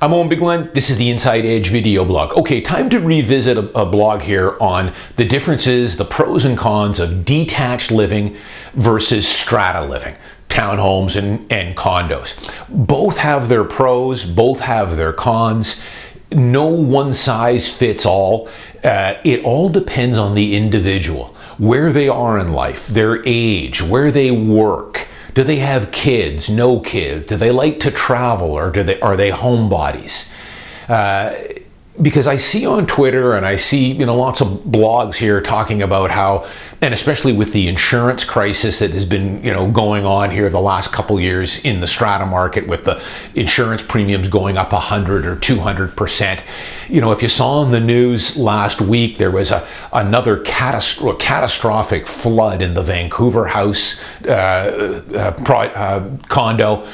I'm Owen Bigland. This is the Inside Edge video blog. Okay, time to revisit a blog here on the differences, the pros and cons of detached living versus strata living, townhomes and condos. Both have their pros, both have their cons. No one size fits all. It all depends on the individual, where they are in life, their age, where they work. Do they have kids? No kids? Do they like to travel, or are they homebodies? Because I see on Twitter and I see lots of blogs here talking about how, and especially with the insurance crisis that has been going on here the last couple years in the strata market, with the insurance premiums going up 100 or 200%. If you saw in the news last week, there was another catastrophic flood in the Vancouver house condo.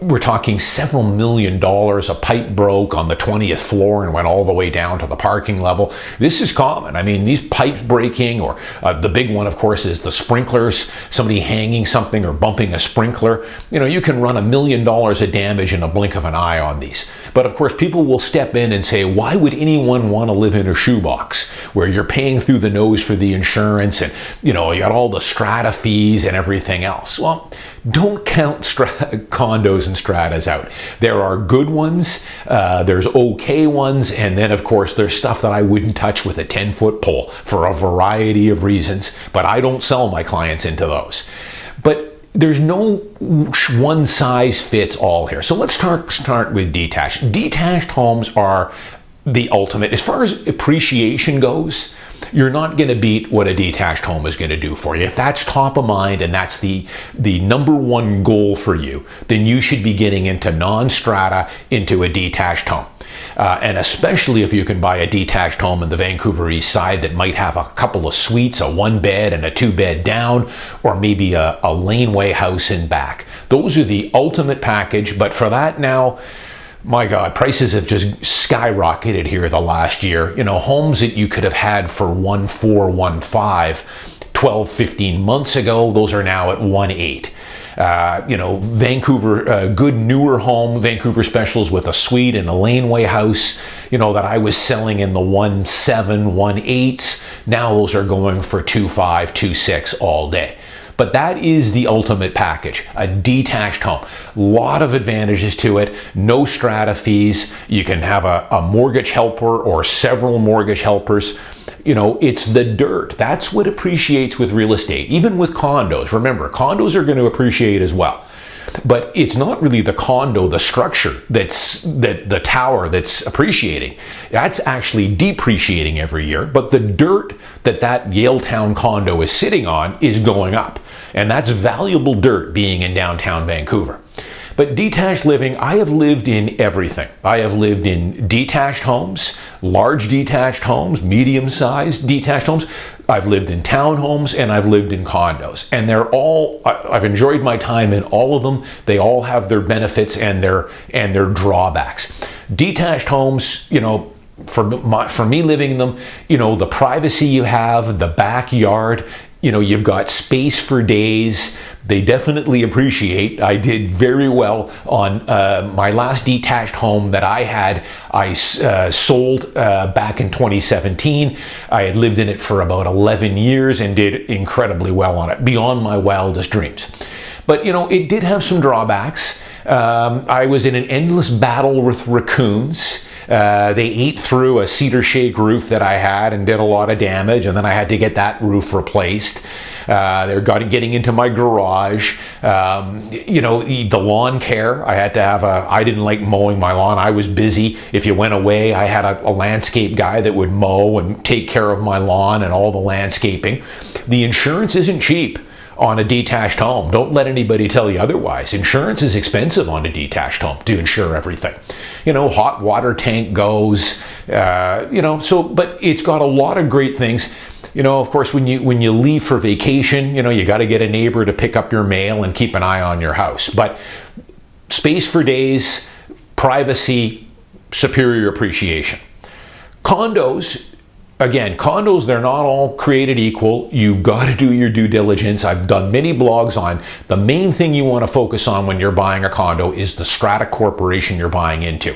We're talking several $1 million. A pipe broke on the 20th floor and went all the way down to the parking level. This is common. I mean, these pipes breaking, or the big one, of course, is the sprinklers. Somebody hanging something or bumping a sprinkler. You can run $1 million of damage in a blink of an eye on these. But of course, people will step in and say, why would anyone want to live in a shoebox where you're paying through the nose for the insurance and you got all the strata fees and everything else? Well, don't count condos and stratas out. There are good ones, there's okay ones, and then of course there's stuff that I wouldn't touch with a 10-foot pole for a variety of reasons, but I don't sell my clients into those. But there's no one size fits all here. So let's start with detached. Detached homes are the ultimate. As far as appreciation goes, you're not going to beat what a detached home is going to do for you. If that's top of mind and that's the number one goal for you, then you should be getting into non-strata, into a detached home. And especially if you can buy a detached home in the Vancouver East Side that might have a couple of suites, a 1-bed and a 2-bed down, or maybe a laneway house in back. Those are the ultimate package, but for that now, my God, prices have just skyrocketed here the last year. Homes that you could have had for 1.4, 1.5, 12, 15 months ago, those are now at 1.8. Vancouver, good newer home, Vancouver specials with a suite and a laneway house, that I was selling in the 1.7, 1.8s. Now those are going for 2.5, 2.6 all day. But that is the ultimate package, a detached home. A lot of advantages to it, no strata fees. You can have a mortgage helper or several mortgage helpers. It's the dirt. That's what appreciates with real estate. Even with condos, remember, condos are going to appreciate as well. But it's not really the condo, the structure, the tower that's appreciating. That's actually depreciating every year. But the dirt that Yaletown condo is sitting on is going up. And that's valuable dirt being in downtown Vancouver. But detached living, I have lived in everything. I have lived in detached homes, large detached homes, medium-sized detached homes. I've lived in townhomes and I've lived in condos. And I've enjoyed my time in all of them. They all have their benefits and their drawbacks. Detached homes, for me living in them, the privacy you have, the backyard, you've got space for days. They definitely appreciate. I did very well on my last detached home that I had. I sold back in 2017. I had lived in it for about 11 years and did incredibly well on it, beyond my wildest dreams. But it did have some drawbacks. I was in an endless battle with raccoons. They ate through a cedar shake roof that I had and did a lot of damage, and then I had to get that roof replaced. They're getting into my garage. The lawn care, I had to have I didn't like mowing my lawn. I was busy. If you went away, I had a landscape guy that would mow and take care of my lawn and all the landscaping. The insurance isn't cheap on a detached home. Don't let anybody tell you otherwise. Insurance is expensive on a detached home to insure everything. Hot water tank goes, but it's got a lot of great things. Of course, when you leave for vacation, you got to get a neighbor to pick up your mail and keep an eye on your house. But space for days, privacy, superior appreciation. Condos, again, condos, they're not all created equal. You've got to do your due diligence. I've done many blogs on the main thing you want to focus on when you're buying a condo is the strata corporation you're buying into.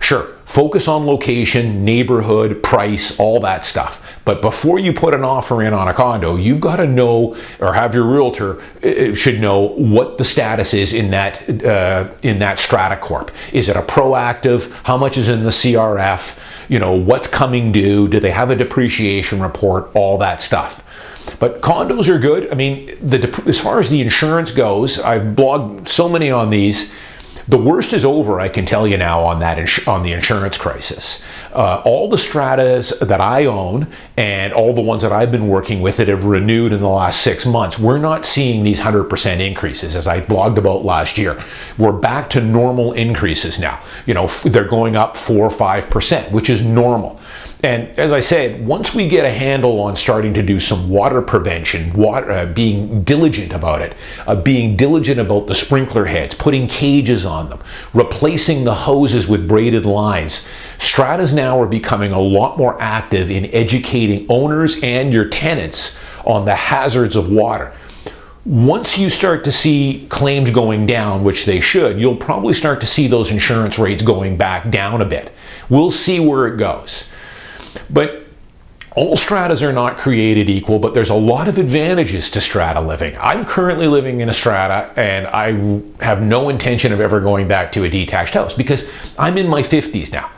Sure, focus on location, neighborhood, price, all that stuff. But before you put an offer in on a condo, you've got to know, or have your realtor should know what the status is in that Strata Corp. Is it a proactive? How much is in the CRF? You know, what's coming due? Do they have a depreciation report? All that stuff. But condos are good. I mean, as far as the insurance goes, I've blogged so many on these. The worst is over, I can tell you now, on the insurance crisis. All the Stratas that I own and all the ones that I've been working with that have renewed in the last 6 months, we're not seeing these 100% increases, as I blogged about last year. We're back to normal increases now. You know, they're going up 4 or 5%, which is normal. And as I said, once we get a handle on starting to do some water prevention, being diligent about it, being diligent about the sprinkler heads, putting cages on them, replacing the hoses with braided lines, Stratas now are becoming a lot more active in educating owners and your tenants on the hazards of water. Once you start to see claims going down, which they should, you'll probably start to see those insurance rates going back down a bit. We'll see where it goes. But all stratas are not created equal, but there's a lot of advantages to strata living. I'm currently living in a strata, and I have no intention of ever going back to a detached house because I'm in my 50s now.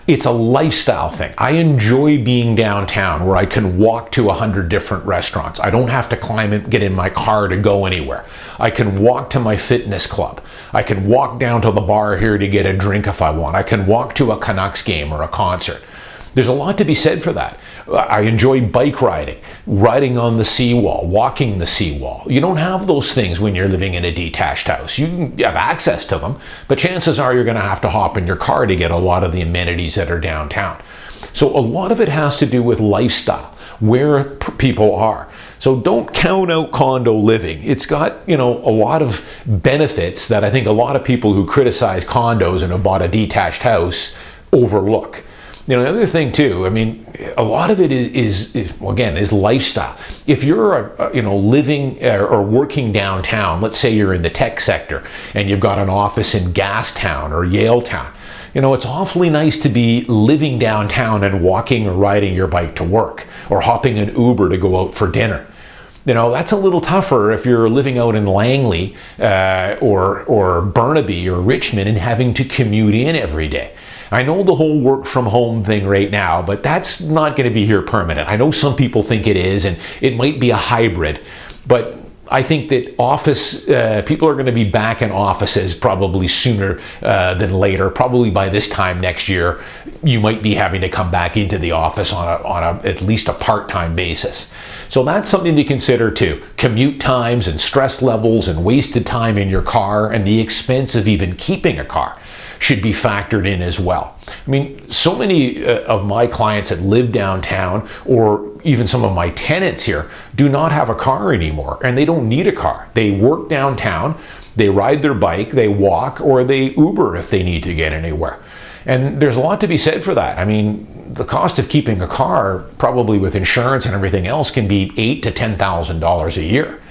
It's a lifestyle thing. I enjoy being downtown where I can walk to 100 different restaurants. I don't have to climb and get in my car to go anywhere. I can walk to my fitness club. I can walk down to the bar here to get a drink if I want. I can walk to a Canucks game or a concert. There's a lot to be said for that. I enjoy bike riding, riding on the seawall, walking the seawall. You don't have those things when you're living in a detached house. You have access to them, but chances are you're going to have to hop in your car to get a lot of the amenities that are downtown. So a lot of it has to do with lifestyle, where people are. So don't count out condo living. It's got, you know, a lot of benefits that I think a lot of people who criticize condos and have bought a detached house overlook. You know, the other thing too, I mean, a lot of it is lifestyle. If you're, living or working downtown, let's say you're in the tech sector and you've got an office in Gastown or Yaletown, you know, it's awfully nice to be living downtown and walking or riding your bike to work or hopping an Uber to go out for dinner. You know, that's a little tougher if you're living out in Langley or Burnaby or Richmond and having to commute in every day. I know the whole work from home thing right now, but that's not going to be here permanent. I know some people think it is, and it might be a hybrid, but I think that people are going to be back in offices probably sooner than later. Probably by this time next year, you might be having to come back into the office on at least a part-time basis. So that's something to consider too. Commute times and stress levels and wasted time in your car and the expense of even keeping a car should be factored in as well. I mean, so many of my clients that live downtown, or even some of my tenants here, do not have a car anymore, and they don't need a car. They work downtown, they ride their bike, they walk, or they Uber if they need to get anywhere. And there's a lot to be said for that. I mean, the cost of keeping a car, probably with insurance and everything else, can be $8,000 to $10,000 a year.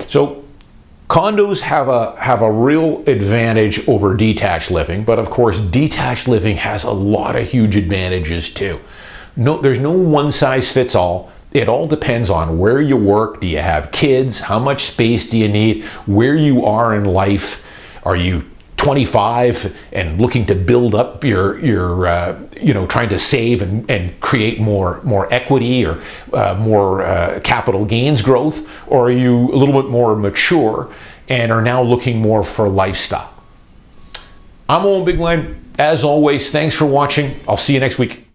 So condos have a real advantage over detached living, but of course detached living has a lot of huge advantages too. No, there's no one size fits all. It all depends on where you work. Do you have kids? How much space do you need? Where you are in life? Are you 25 and looking to build up your trying to save and create more equity or more capital gains growth, or are you a little bit more mature and are now looking more for lifestyle? I'm Owen Bigland. As always, thanks for watching. I'll see you next week.